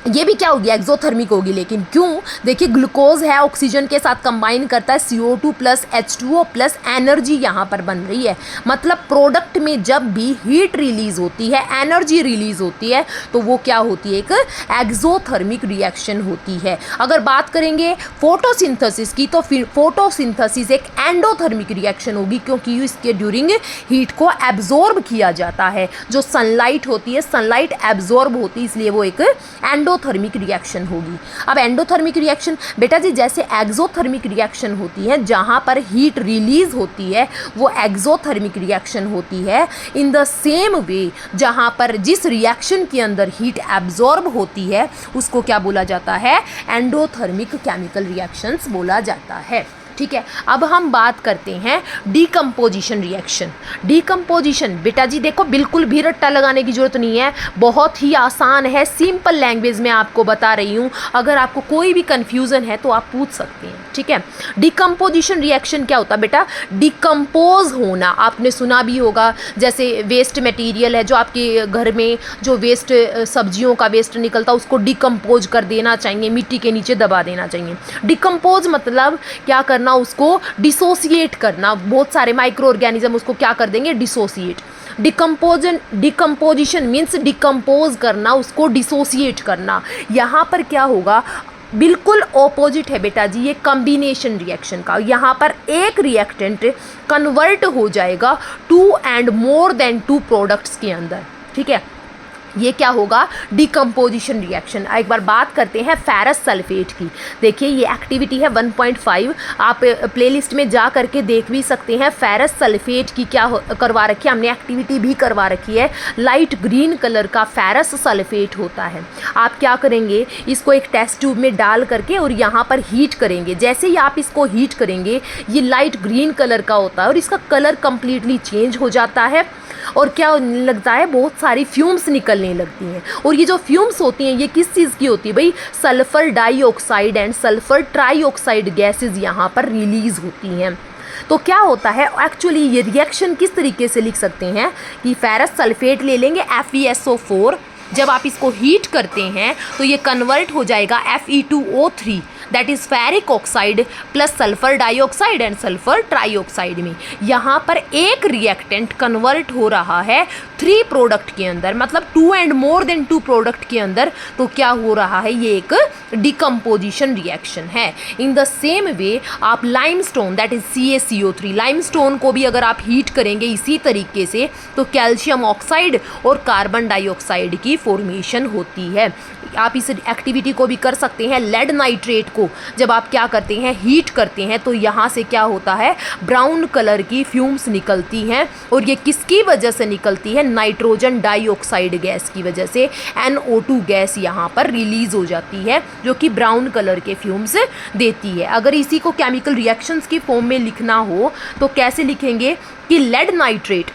Speaker 1: ये भी क्या होगी, एक्सोथर्मिक होगी। लेकिन क्यों, देखिए ग्लूकोज है, ऑक्सीजन के साथ कंबाइन करता है, CO2 + H2O + एनर्जी यहाँ पर बन रही है। मतलब प्रोडक्ट में जब भी हीट रिलीज होती है, एनर्जी रिलीज होती है, तो वो क्या होती है, एक एक्सोथर्मिक रिएक्शन होती है। अगर बात करेंगे फोटोसिंथेसिस की तो फिर फोटोसिंथेसिस एक एंडोथर्मिक रिएक्शन होगी, क्योंकि इसके ड्यूरिंग हीट को एब्जॉर्ब किया जाता है। जो सनलाइट होती है, सनलाइट एब्जॉर्ब होती है, इसलिए वो एक एंडोथर्मिक रिएक्शन होगी। अब एंडोथर्मिक रिएक्शन बेटा जी, जैसे एक्सोथर्मिक रिएक्शन होती है जहां पर हीट रिलीज होती है, वो एक्सोथर्मिक रिएक्शन होती है। इन द सेम वे जहां पर जिस रिएक्शन के अंदर हीट एब्जॉर्ब होती है उसको क्या बोला जाता है, एंडोथर्मिक केमिकल रिएक्शंस बोला जाता है। ठीक है। अब हम बात करते हैं डीकम्पोजिशन रिएक्शन। डीकम्पोजिशन बेटा जी देखो बिल्कुल भी रट्टा लगाने की ज़रूरत नहीं है, बहुत ही आसान है, सिंपल लैंग्वेज में आपको बता रही हूँ। अगर आपको कोई भी कन्फ्यूज़न है तो आप पूछ सकते हैं, ठीक है। डीकम्पोजिशन रिएक्शन क्या होता है बेटा? डिकम्पोज होना, आपने सुना भी होगा, जैसे वेस्ट मटेरियल है जो आपके घर में जो वेस्ट सब्जियों का वेस्ट निकलता है उसको डिकम्पोज कर देना चाहिए, मिट्टी के नीचे दबा देना चाहिए। डिकम्पोज मतलब क्या करना, उसको डिसोसिएट करना, बहुत सारे माइक्रो ऑर्गेनिज्म उसको क्या कर देंगे, डिसोसिएट। डिकम्पोजिशन मीन्स डिकम्पोज करना, उसको डिसोसिएट करना। यहाँ पर क्या होगा, बिल्कुल ऑपोजिट है बेटा जी ये कॉम्बिनेशन रिएक्शन का। यहाँ पर एक रिएक्टेंट कन्वर्ट हो जाएगा 2 and more than 2 प्रोडक्ट्स के अंदर, ठीक है। ये क्या होगा, डिकम्पोजिशन रिएक्शन। एक बार बात करते हैं फेरस सल्फेट की। देखिए ये एक्टिविटी है 1.5, आप प्लेलिस्ट में जा करके देख भी सकते हैं। फेरस सल्फेट की क्या करवा रखी है हमने, एक्टिविटी भी करवा रखी है। लाइट ग्रीन कलर का फेरस सल्फेट होता है। आप क्या करेंगे, इसको एक टेस्ट ट्यूब में डाल करके और यहाँ पर हीट करेंगे। जैसे ही आप इसको हीट करेंगे ये लाइट ग्रीन कलर का होता है और इसका कलर कम्प्लीटली चेंज हो जाता है और क्या लगता है, बहुत सारी फ्यूम्स निकलने लगती हैं। और ये जो फ्यूम्स होती हैं ये किस चीज़ की होती है भाई, sulphur dioxide and sulphur trioxide gases यहाँ पर रिलीज़ होती हैं। तो क्या होता है एक्चुअली, ये रिएक्शन किस तरीके से लिख सकते हैं कि फेरस सल्फेट ले लेंगे FeSO4, जब आप इसको हीट करते हैं तो ये कन्वर्ट हो जाएगा Fe2O3 that is ferric oxide plus sulphur dioxide and sulphur trioxide में। यहाँ पर एक रिएक्टेंट कन्वर्ट हो रहा है 3 प्रोडक्ट के अंदर, मतलब 2 and more than 2 प्रोडक्ट के अंदर। तो क्या हो रहा है, ये एक डिकम्पोजिशन रिएक्शन है। इन द सेम वे आप limestone that is CaCO3, limestone को भी अगर आप हीट करेंगे इसी तरीके से तो कैल्शियम ऑक्साइड और कार्बन डाइऑक्साइड की फॉर्मेशन होती है। आप इस एक्टिविटी को भी कर सकते हैं। लेड नाइट्रेट को जब आप क्या करते हैं, हीट करते हैं तो यहाँ से क्या होता है, ब्राउन कलर की फ्यूम्स निकलती हैं। और ये किसकी वजह से निकलती है, नाइट्रोजन डाइऑक्साइड गैस की वजह से NO2 गैस यहाँ पर रिलीज़ हो जाती है जो कि ब्राउन कलर के फ्यूम्स देती है। अगर इसी को केमिकल रिएक्शंस की फॉर्म में लिखना हो तो कैसे लिखेंगे कि लेड नाइट्रेट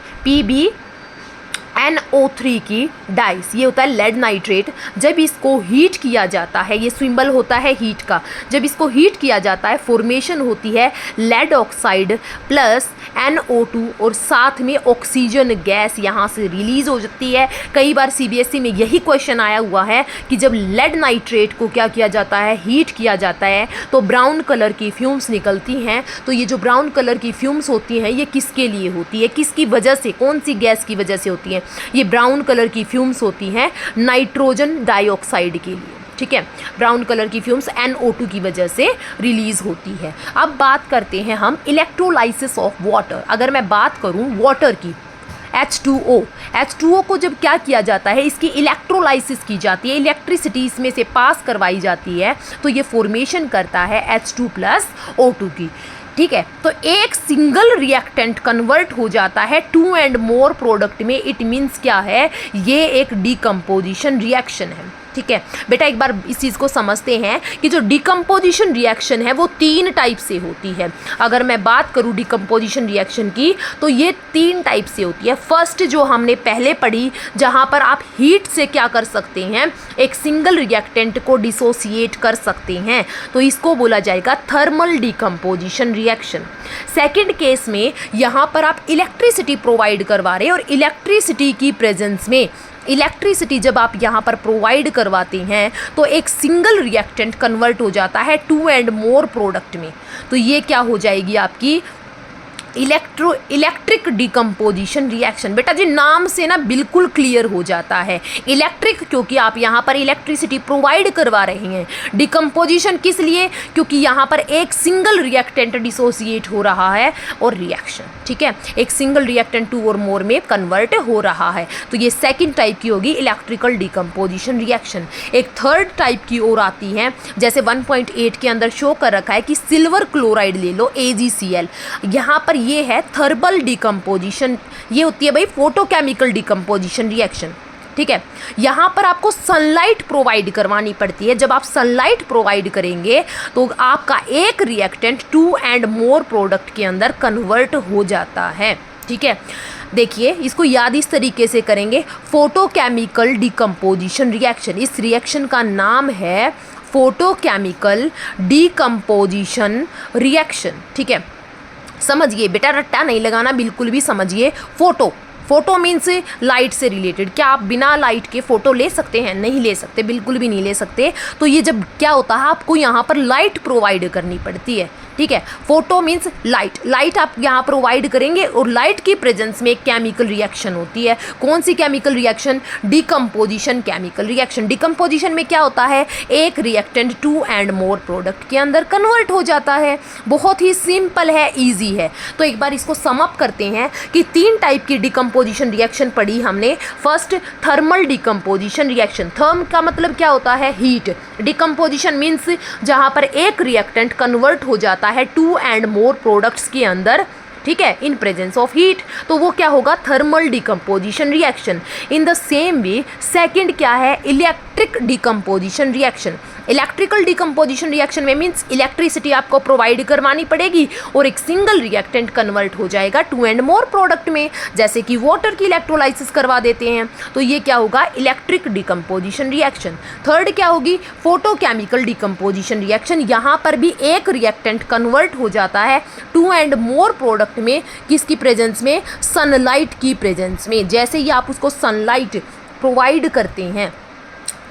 Speaker 1: NO3 की डाइस, ये होता है लेड नाइट्रेट। जब इसको हीट किया जाता है, ये सिंबल होता है हीट का, जब इसको हीट किया जाता है फॉर्मेशन होती है लेड ऑक्साइड प्लस NO2 और साथ में ऑक्सीजन गैस यहाँ से रिलीज़ हो जाती है। कई बार CBSE में यही क्वेश्चन आया हुआ है कि जब लेड नाइट्रेट को क्या किया जाता है, हीट किया जाता है तो ब्राउन कलर की फ्यूम्स निकलती हैं। तो ये जो ब्राउन कलर की फ्यूम्स होती हैं ये किसके लिए होती है, किसकी वजह से, कौन सी गैस की वजह से होती है, ये ब्राउन कलर की फ्यूम्स होती हैं नाइट्रोजन डाइऑक्साइड के लिए, ठीक है। ब्राउन कलर की फ्यूम्स NO2 की वजह से रिलीज होती है। अब बात करते हैं हम इलेक्ट्रोलाइसिस ऑफ वाटर। अगर मैं बात करूं वाटर की, H2O को जब क्या किया जाता है, इसकी इलेक्ट्रोलाइसिस की जाती है, इलेक्ट्रिसिटी इसमें से पास करवाई जाती है तो ये फॉर्मेशन करता है H2+O2 की, ठीक है। तो एक सिंगल रिएक्टेंट कन्वर्ट हो जाता है 2 and more प्रोडक्ट में। इट मीन्स क्या है, ये एक डिकम्पोजिशन रिएक्शन है, ठीक है। बेटा एक बार इस चीज़ को समझते हैं कि जो डिकम्पोजिशन रिएक्शन है वो 3 टाइप से होती है। अगर मैं बात करूँ डिकम्पोजिशन रिएक्शन की तो ये 3 टाइप से होती है। फर्स्ट जो हमने पहले पढ़ी, जहाँ पर आप हीट से क्या कर सकते हैं, एक सिंगल रिएक्टेंट को डिसोसिएट कर सकते हैं, तो इसको बोला जाएगा thermal decomposition reaction. Second case में यहाँ पर आप इलेक्ट्रिसिटी प्रोवाइड करवा रहे हैं और इलेक्ट्रिसिटी की प्रेजेंस में, इलेक्ट्रिसिटी जब आप यहाँ पर प्रोवाइड करवाते हैं तो एक सिंगल रिएक्टेंट कन्वर्ट हो जाता है 2 and more प्रोडक्ट में। तो ये क्या हो जाएगी आपकी इलेक्ट्रिक डिकम्पोजिशन रिएक्शन। बेटा जी नाम से ना बिल्कुल क्लियर हो जाता है, इलेक्ट्रिक क्योंकि आप यहाँ पर इलेक्ट्रिसिटी प्रोवाइड करवा रहे हैं। डिकम्पोजिशन किस लिए, क्योंकि यहाँ पर एक सिंगल रिएक्टेंट डिसोसिएट हो रहा है और रिएक्शन, ठीक है, एक सिंगल रिएक्टेंट 2 और मोर में कन्वर्ट हो रहा है। तो ये सेकेंड टाइप की होगी इलेक्ट्रिकल डिकम्पोजिशन रिएक्शन। एक थर्ड टाइप की ओर आती है, जैसे 1.8 के अंदर शो कर रखा है कि सिल्वर क्लोराइड ले लो AgCl, यहाँ पर ये है थर्मल डिकम्पोजिशन। ये होती है भाई फोटोकेमिकल डिकम्पोजिशन रिएक्शन, ठीक है। यहाँ पर आपको सनलाइट प्रोवाइड करवानी पड़ती है। जब आप सनलाइट प्रोवाइड करेंगे तो आपका एक रिएक्टेंट 2 एंड मोर प्रोडक्ट के अंदर कन्वर्ट हो जाता है, ठीक है। देखिए इसको याद इस तरीके से करेंगे, फोटोकेमिकल डिकम्पोजिशन रिएक्शन। इस रिएक्शन का नाम है फोटोकेमिकल डिकम्पोजिशन रिएक्शन, ठीक है। समझिए बेटा, रट्टा नहीं लगाना, बिल्कुल भी समझिए। फोटो मीन्स लाइट से रिलेटेड। क्या आप बिना लाइट के फ़ोटो ले सकते हैं? नहीं ले सकते, बिल्कुल भी नहीं ले सकते। तो ये जब क्या होता है, आपको यहाँ पर लाइट प्रोवाइड करनी पड़ती है, ठीक है। फोटो मीन्स लाइट आप यहाँ प्रोवाइड करेंगे और लाइट की प्रेजेंस में एक केमिकल रिएक्शन होती है। कौन सी chemical reaction? Decomposition chemical reaction. Decomposition में क्या होता है, एक रिएक्टेंट 2 एंड मोर प्रोडक्ट के अंदर कन्वर्ट हो जाता है। बहुत ही सिंपल है, ईजी है। तो एक बार इसको सम अप करते हैं कि 3 टाइप की डिकम्पोजिशन रिएक्शन पढ़ी हमने। First, thermal decomposition reaction. Therm का मतलब क्या होता है? हीट। डिकम्पोजिशन मीन्स जहाँ पर एक रिएक्टेंट कन्वर्ट हो जाता है 2 एंड मोर प्रोडक्ट्स के अंदर, ठीक है, इन प्रेजेंस ऑफ हीट, तो वो क्या होगा? Thermal decomposition reaction. In the same way second क्या है? Electric decomposition reaction. Electrical decomposition reaction में मीन्स इलेक्ट्रिसिटी आपको प्रोवाइड करवानी पड़ेगी और एक सिंगल रिएक्टेंट कन्वर्ट हो जाएगा 2 एंड मोर प्रोडक्ट में, जैसे कि वाटर की इलेक्ट्रोलाइसिस करवा देते हैं। तो ये क्या होगा? Electric decomposition reaction. थर्ड क्या होगी? Photochemical decomposition reaction. यहाँ पर भी एक रिएक्टेंट कन्वर्ट हो जाता है 2 एंड मोर प्रोडक्ट में, किसकी प्रेजेंस में? सनलाइट की प्रेजेंस में। जैसे ही आप उसको सनलाइट प्रोवाइड करते हैं,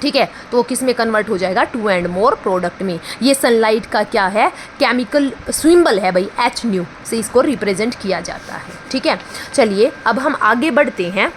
Speaker 1: ठीक है, तो वो किस में कन्वर्ट हो जाएगा? 2 एंड मोर प्रोडक्ट में। ये सनलाइट का क्या है? केमिकल सिंबल है भाई, H से इसको रिप्रेजेंट किया जाता है, ठीक है। चलिए अब हम आगे बढ़ते हैं।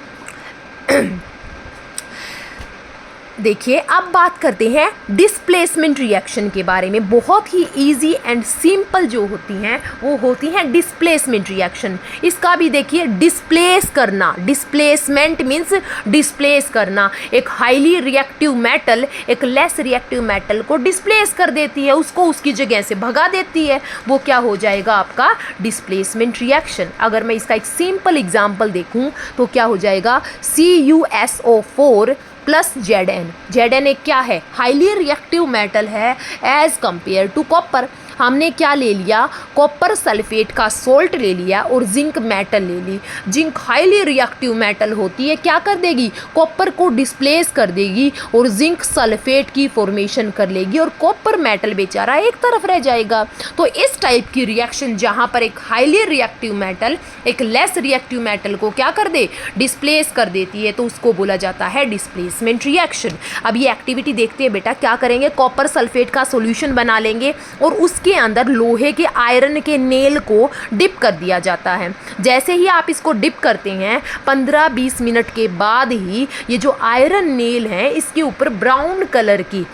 Speaker 1: देखिए अब बात करते हैं डिस्प्लेसमेंट रिएक्शन के बारे में। बहुत ही इजी एंड सिंपल जो होती हैं वो होती हैं डिस्प्लेसमेंट रिएक्शन। इसका भी देखिए, डिस्प्लेस करना, डिस्प्लेसमेंट मीन्स डिस्प्लेस करना। एक हाईली रिएक्टिव मेटल एक लेस रिएक्टिव मेटल को डिस्प्लेस कर देती है, उसको उसकी जगह से भगा देती है। वो क्या हो जाएगा? आपका डिस्प्लेसमेंट रिएक्शन। अगर मैं इसका एक सिंपल एग्जाम्पल देखूँ तो क्या हो जाएगा? CuSO4 प्लस Zn एक क्या है? हाईली रिएक्टिव मेटल है एज कंपेयर टू कॉपर। हमने क्या ले लिया? कॉपर सल्फेट का सोल्ट ले लिया और जिंक मेटल ले ली। जिंक हाईली रिएक्टिव मेटल होती है, क्या कर देगी? कॉपर को डिस्प्लेस कर देगी और जिंक सल्फेट की फॉर्मेशन कर लेगी और कॉपर मेटल बेचारा एक तरफ रह जाएगा। तो इस टाइप की रिएक्शन जहाँ पर एक हाईली रिएक्टिव मेटल एक लेस रिएक्टिव मेटल को क्या कर दे? डिस्प्लेस कर देती है, तो उसको बोला जाता है डिस्प्लेसमेंट रिएक्शन। अब ये एक्टिविटी देखते हैं बेटा, क्या करेंगे? कॉपर सल्फेट का सोल्यूशन बना लेंगे और उसके अंदर लोहे के आयरन के नेल को डिप कर दिया जाता है। जैसे ही आप इसको डिप करते हैं 15-20 मिनट के बाद ही ये जो आयरन नेल है इसके ऊपर ब्राउन कलर की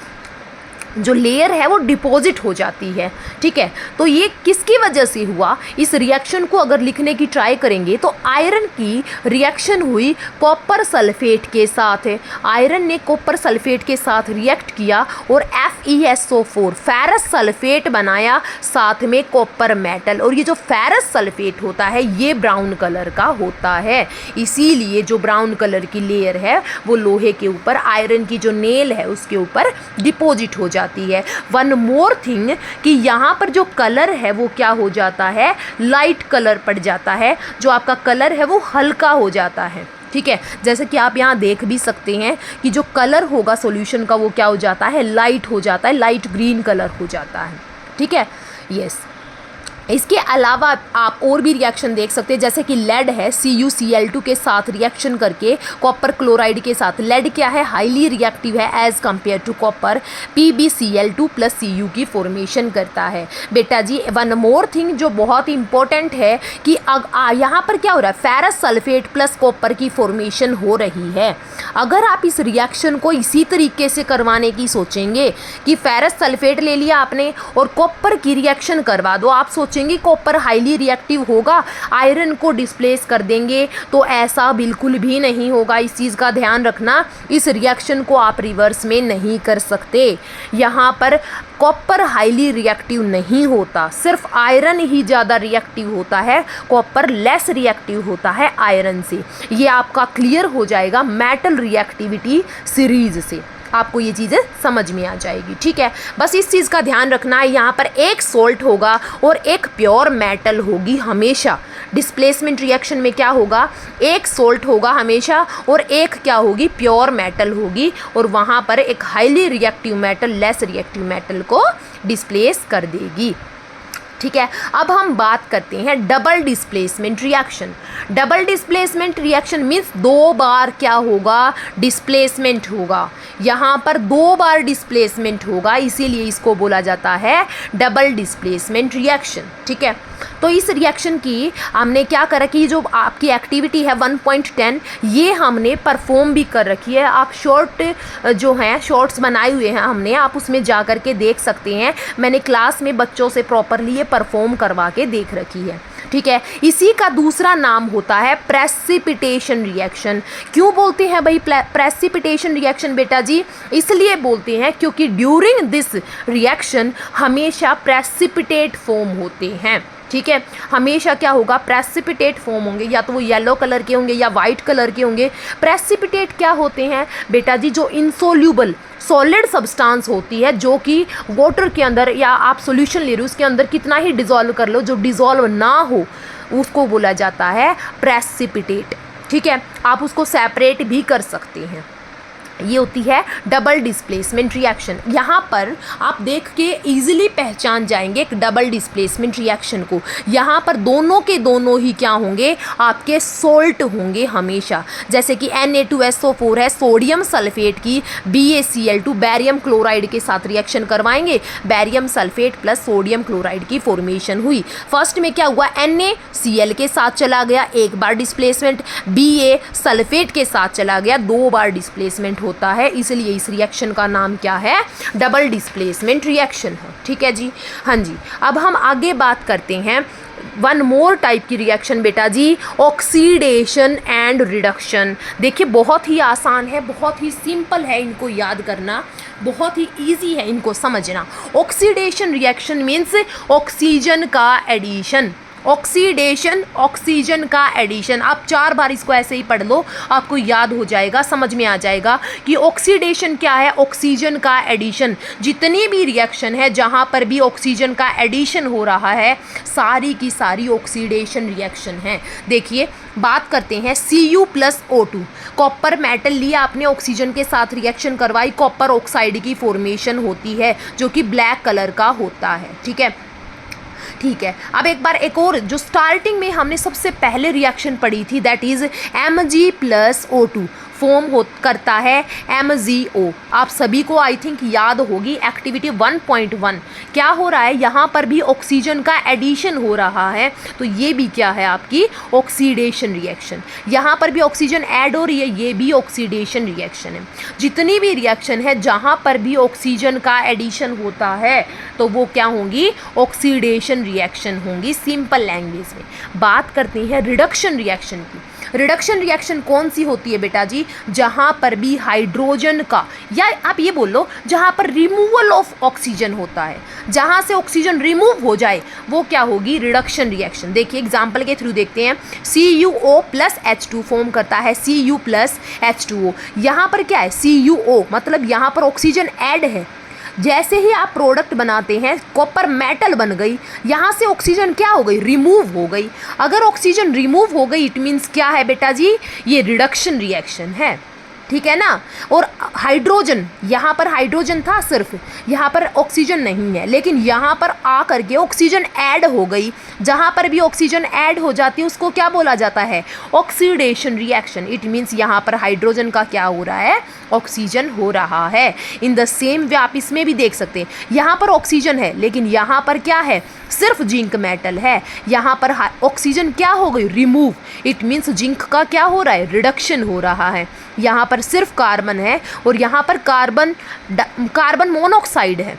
Speaker 1: जो लेयर है वो डिपॉजिट हो जाती है, ठीक है। तो ये किसकी वजह से हुआ? इस रिएक्शन को अगर लिखने की ट्राई करेंगे तो आयरन की रिएक्शन हुई कॉपर सल्फेट के साथ। आयरन ने कॉपर सल्फेट के साथ रिएक्ट किया और FeSO4 फेरस सल्फेट बनाया, साथ में कॉपर मेटल। और ये जो फेरस सल्फेट होता है ये ब्राउन कलर का होता है, इसीलिए जो ब्राउन कलर की लेयर है वो लोहे के ऊपर आयरन की जो नेल है उसके ऊपर डिपॉजिट हो जाती है। वन मोर थिंग कि यहाँ पर जो कलर है वो क्या हो जाता है? लाइट कलर पड़ जाता है। जो आपका कलर है वो हल्का हो जाता है, ठीक है। जैसे कि आप यहाँ देख भी सकते हैं कि जो कलर होगा सॉल्यूशन का वो क्या हो जाता है? लाइट हो जाता है, लाइट ग्रीन कलर हो जाता है, ठीक है। यस, इसके अलावा आप और भी रिएक्शन देख सकते हैं, जैसे कि लेड है CuCl2 के साथ रिएक्शन करके कॉपर क्लोराइड के साथ। लेड क्या है? हाईली रिएक्टिव है as compared to copper. PbCl2 plus Cu की फॉर्मेशन करता है। बेटा जी वन मोर थिंग जो बहुत इंपॉर्टेंट है कि यहाँ पर क्या हो रहा है? फेरस सल्फेट प्लस कॉपर की फॉर्मेशन हो रही है। अगर आप इस रिएक्शन को इसी तरीके से करवाने की सोचेंगे कि फेरस सल्फेट ले लिया आपने और कॉपर की रिएक्शन करवा दो, आप सोचेंगे पूछेंगे कॉपर हाईली रिएक्टिव होगा, आयरन को डिस्प्लेस कर देंगे, तो ऐसा बिल्कुल भी नहीं होगा। इस चीज़ का ध्यान रखना, इस रिएक्शन को आप रिवर्स में नहीं कर सकते। यहाँ पर कॉपर हाईली रिएक्टिव नहीं होता, सिर्फ आयरन ही ज़्यादा रिएक्टिव होता है, कॉपर लेस रिएक्टिव होता है आयरन से। ये आपका क्लियर हो जाएगा मेटल रिएक्टिविटी सीरीज से, आपको ये चीज़ें समझ में आ जाएगी। ठीक है, बस इस चीज़ का ध्यान रखना है, यहाँ पर एक सोल्ट होगा और एक प्योर मेटल होगी हमेशा। डिस्प्लेसमेंट रिएक्शन में क्या होगा, एक सोल्ट होगा हमेशा और एक क्या होगी, प्योर मेटल होगी, और वहाँ पर एक highly reactive metal less reactive metal को डिस्प्लेस कर देगी। ठीक है, अब हम बात करते हैं double displacement reaction. Double displacement reaction means दो बार क्या होगा, डिस्प्लेसमेंट होगा। यहाँ पर दो बार डिस्प्लेसमेंट होगा, इसीलिए इसको बोला जाता है डबल डिस्प्लेसमेंट रिएक्शन। ठीक है, तो इस रिएक्शन की हमने क्या करा कि जो आपकी एक्टिविटी है 1.10 ये हमने परफॉर्म भी कर रखी है। आप शॉर्ट जो हैं शॉर्ट्स बनाए हुए हैं हमने, आप उसमें जा कर के देख सकते हैं। मैंने क्लास में बच्चों से प्रॉपरली ये परफॉर्म करवा के देख रखी है। ठीक है, इसी का दूसरा नाम होता है प्रेसिपिटेशन रिएक्शन। क्यों बोलते हैं भाई प्रेसिपिटेशन रिएक्शन बेटा जी? इसलिए बोलते हैं क्योंकि ड्यूरिंग दिस रिएक्शन हमेशा प्रेसिपिटेट फॉर्म होते हैं। ठीक है, हमेशा क्या होगा, प्रेसिपिटेट फॉर्म होंगे, या तो वो येलो कलर के होंगे या वाइट कलर के होंगे। प्रेसिपिटेट क्या होते हैं बेटा जी? जो इनसोल्यूबल सॉलिड सब्सटेंस होती है, जो कि वाटर के अंदर या आप सॉल्यूशन ले रहे हो उसके अंदर कितना ही डिज़ोल्व कर लो, जो डिज़ोल्व ना हो उसको बोला जाता है प्रेसिपिटेट। ठीक है, आप उसको सेपरेट भी कर सकते हैं। ये होती है डबल डिस्प्लेसमेंट रिएक्शन। यहाँ पर आप देख के इजीली पहचान जाएंगे एक डबल डिस्प्लेसमेंट रिएक्शन को। यहाँ पर दोनों के दोनों ही क्या होंगे, आपके सोल्ट होंगे हमेशा। जैसे कि Na2SO4 है, सोडियम सल्फेट की BaCl2 बैरियम क्लोराइड के साथ रिएक्शन करवाएंगे, barium sulphate plus sodium chloride की फॉर्मेशन हुई। फर्स्ट में क्या हुआ, NaCl के साथ चला गया, एक बार डिस्प्लेसमेंट, Ba सल्फेट के साथ चला गया, दो बार डिस्प्लेसमेंट होता है, इसलिए इस रिएक्शन का नाम क्या है, डबल डिस्प्लेसमेंट रिएक्शन है। ठीक है जी, हाँ जी। अब हम आगे बात करते हैं वन मोर टाइप की रिएक्शन बेटा जी, ऑक्सीडेशन एंड रिडक्शन। देखिए बहुत ही आसान है, बहुत ही सिंपल है, इनको याद करना बहुत ही इजी है, इनको समझना। ऑक्सीडेशन रिएक्शन मीन्स ऑक्सीजन का एडिशन, ऑक्सीडेशन ऑक्सीजन का एडिशन। आप 4 बार इसको ऐसे ही पढ़ लो, आपको याद हो जाएगा, समझ में आ जाएगा कि ऑक्सीडेशन क्या है, ऑक्सीजन का एडिशन। जितनी भी रिएक्शन है जहाँ पर भी ऑक्सीजन का एडिशन हो रहा है, सारी की सारी ऑक्सीडेशन रिएक्शन है। देखिए बात करते हैं Cu+O2, कॉपर मेटल लिया आपने, ऑक्सीजन के साथ रिएक्शन करवाई, कॉपर ऑक्साइड की फॉर्मेशन होती है जो कि ब्लैक कलर का होता है। ठीक है, ठीक है। अब एक बार एक और जो स्टार्टिंग में हमने सबसे पहले रिएक्शन पढ़ी थी, दैट इज Mg+O2 फॉर्म करता है MgO। आप सभी को आई थिंक याद होगी एक्टिविटी 1.1 क्या हो रहा है, यहाँ पर भी ऑक्सीजन का एडिशन हो रहा है, तो ये भी क्या है आपकी ऑक्सीडेशन रिएक्शन। यहाँ पर भी ऑक्सीजन ऐड हो रही है, ये भी ऑक्सीडेशन रिएक्शन है। जितनी भी रिएक्शन है जहाँ पर भी ऑक्सीजन का एडिशन होता है तो वो क्या होंगी, ऑक्सीडेशन रिएक्शन होंगी। सिंपल लैंग्वेज में बात करते हैं रिडक्शन रिएक्शन की। रिडक्शन रिएक्शन कौन सी होती है बेटा जी, जहाँ पर भी हाइड्रोजन का, या आप ये बोल लो जहाँ पर रिमूवल ऑफ ऑक्सीजन होता है, जहाँ से ऑक्सीजन रिमूव हो जाए वो क्या होगी, रिडक्शन रिएक्शन। देखिए एग्जाम्पल के थ्रू देखते हैं, CuO+H2 फॉर्म करता है, Cu+H2O। यहाँ पर क्या है, CuO मतलब यहाँ पर ऑक्सीजन ऐड है। जैसे ही आप प्रोडक्ट बनाते हैं, कॉपर मेटल बन गई, यहाँ से ऑक्सीजन क्या हो गई, रिमूव हो गई। अगर ऑक्सीजन रिमूव हो गई इट मीन्स क्या है बेटा जी, ये रिडक्शन रिएक्शन है। ठीक है ना। और हाइड्रोजन, यहाँ पर हाइड्रोजन था सिर्फ, यहाँ पर ऑक्सीजन नहीं है, लेकिन यहाँ पर आ करके ऑक्सीजन ऐड हो गई। जहाँ पर भी ऑक्सीजन ऐड हो जाती है उसको क्या बोला जाता है, ऑक्सीडेशन रिएक्शन। इट मीन्स यहाँ पर हाइड्रोजन का क्या हो रहा है, ऑक्सीजन हो रहा है। इन द सेम वे आप इसमें भी देख सकते हैं, यहाँ पर ऑक्सीजन है लेकिन यहाँ पर क्या है, सिर्फ जिंक मेटल है। यहाँ पर ऑक्सीजन क्या हो गई, रिमूव। इट मीन्स जिंक का क्या हो रहा है, रिडक्शन हो रहा है। यहाँ पर सिर्फ कार्बन है और यहाँ पर कार्बन मोनोऑक्साइड है।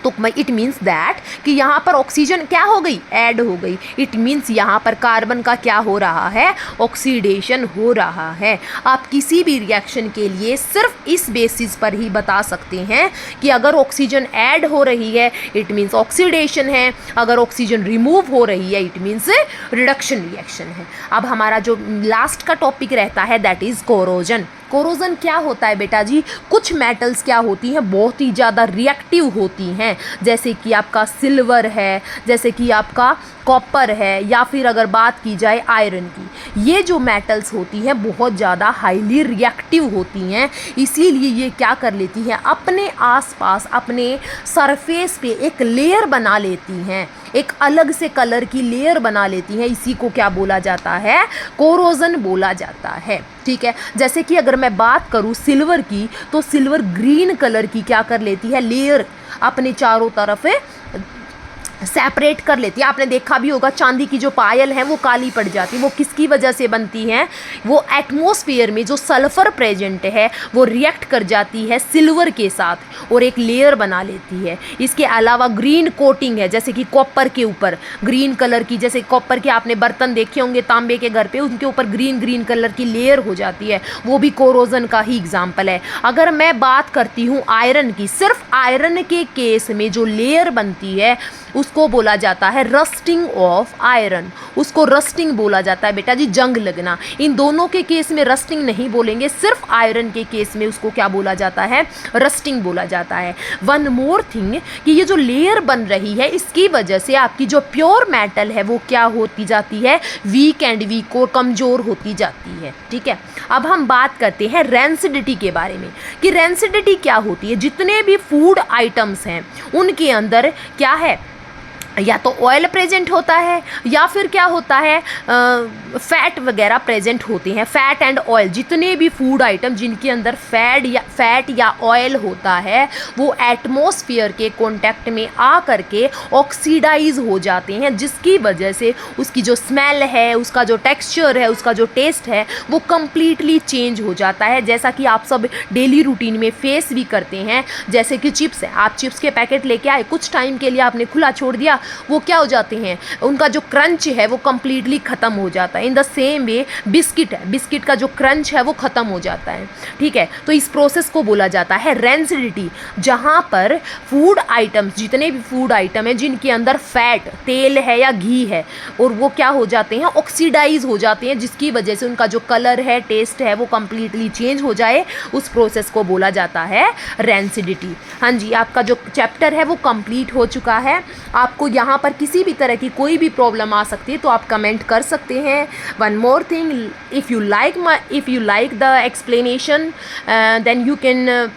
Speaker 1: तो इट मीन्स दैट कि यहाँ पर ऑक्सीजन क्या हो गई, ऐड हो गई। इट मीन्स यहाँ पर कार्बन का क्या हो रहा है, ऑक्सीडेशन हो रहा है। आप किसी भी रिएक्शन के लिए सिर्फ इस बेसिस पर ही बता सकते हैं कि अगर ऑक्सीजन ऐड हो रही है इट मीन्स ऑक्सीडेशन है, अगर ऑक्सीजन रिमूव हो रही है इट मीन्स रिडक्शन रिएक्शन है। अब हमारा जो लास्ट का टॉपिक रहता है दैट इज़ कोरोजन। कोरोजन क्या होता है बेटा जी, कुछ मेटल्स क्या होती हैं, बहुत ही ज़्यादा रिएक्टिव होती हैं, जैसे कि आपका सिल्वर है, जैसे कि आपका कॉपर है, या फिर अगर बात की जाए आयरन की। ये जो मेटल्स होती हैं बहुत ज़्यादा हाईली रिएक्टिव होती हैं, इसीलिए ये क्या कर लेती हैं, अपने आसपास अपने सरफेस पे एक लेयर बना लेती हैं, एक अलग से कलर की लेयर बना लेती हैं। इसी को क्या बोला जाता है, कोरोजन बोला जाता है। ठीक है, जैसे कि अगर मैं बात करूँ सिल्वर की, तो सिल्वर ग्रीन कलर की क्या कर लेती है, लेयर अपने चारों तरफ सेपरेट कर लेती है। आपने देखा भी होगा चांदी की जो पायल है वो काली पड़ जाती है, वो किसकी वजह से बनती है, वो एटमॉस्फेयर में जो सल्फर प्रेजेंट है वो रिएक्ट कर जाती है सिल्वर के साथ और एक लेयर बना लेती है। इसके अलावा ग्रीन कोटिंग है, जैसे कि कॉपर के ऊपर ग्रीन कलर की, जैसे कॉपर के आपने बर्तन देखे होंगे तांबे के घर पे, उनके ऊपर ग्रीन ग्रीन कलर की लेयर हो जाती है, वो भी कोरोजन का ही एग्जाम्पल है। अगर मैं बात करती हूँ आयरन की, सिर्फ आयरन के केस में जो लेयर बनती है उसको बोला जाता है रस्टिंग ऑफ आयरन, उसको रस्टिंग बोला जाता है बेटा जी, जंग लगना। इन दोनों के केस में रस्टिंग नहीं बोलेंगे, सिर्फ आयरन के केस में उसको क्या बोला जाता है, रस्टिंग बोला जाता है। वन मोर थिंग कि ये जो लेयर बन रही है इसकी वजह से आपकी जो प्योर मेटल है वो क्या होती जाती है, वीक एंड वीक और कमज़ोर होती जाती है। ठीक है, अब हम बात करते हैं रेंसिडिटी के बारे में कि रेंसिडिटी क्या होती है। जितने भी फूड आइटम्स हैं उनके अंदर क्या है, या तो ऑयल प्रेजेंट होता है या फिर क्या होता है, फैट वगैरह प्रेजेंट होते हैं। फैट एंड ऑयल, जितने भी फूड आइटम जिनके अंदर फैट या ऑयल होता है वो एटमॉस्फेयर के कांटेक्ट में आ करके ऑक्सीडाइज हो जाते हैं, जिसकी वजह से उसकी जो स्मेल है, उसका जो टेक्सचर है, उसका जो टेस्ट है वो कम्प्लीटली चेंज हो जाता है। जैसा कि आप सब डेली रूटीन में फेस भी करते हैं, जैसे कि चिप्स है, आप चिप्स के पैकेट लेके आए, कुछ टाइम के लिए आपने खुला छोड़ दिया, वो क्या हो जाते हैं, उनका जो क्रंच है वो कम्प्लीटली ख़त्म हो जाता है। In the same way biscuit है, बिस्किट का जो क्रंच है वो ख़त्म हो जाता है। ठीक है, तो इस प्रोसेस को बोला जाता है रेंसिडिटी, जहाँ पर फूड आइटम्स, जितने भी फूड आइटम है जिनके अंदर फैट, तेल है या घी है, और वो क्या हो जाते हैं, ऑक्सीडाइज हो जाते हैं, जिसकी वजह से उनका जो कलर है, टेस्ट है वो कम्प्लीटली चेंज हो जाए, उस प्रोसेस को बोला जाता है रेंसिडिटी। हाँ जी, आपका जो चैप्टर है वो कंप्लीट हो चुका है। आपको यहाँ पर किसी भी तरह की कोई भी प्रॉब्लम आ सकती है तो आप कमेंट कर सकते हैं। One more thing, if you like the explanation then you can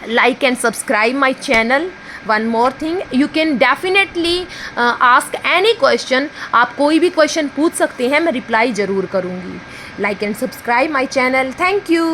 Speaker 1: like and subscribe my channel. One more thing, you can definitely ask any question. आप कोई भी क्वेश्चन पूछ सकते हैं, मैं रिप्लाई ज़रूर करूँगी। Like and subscribe my channel. Thank you.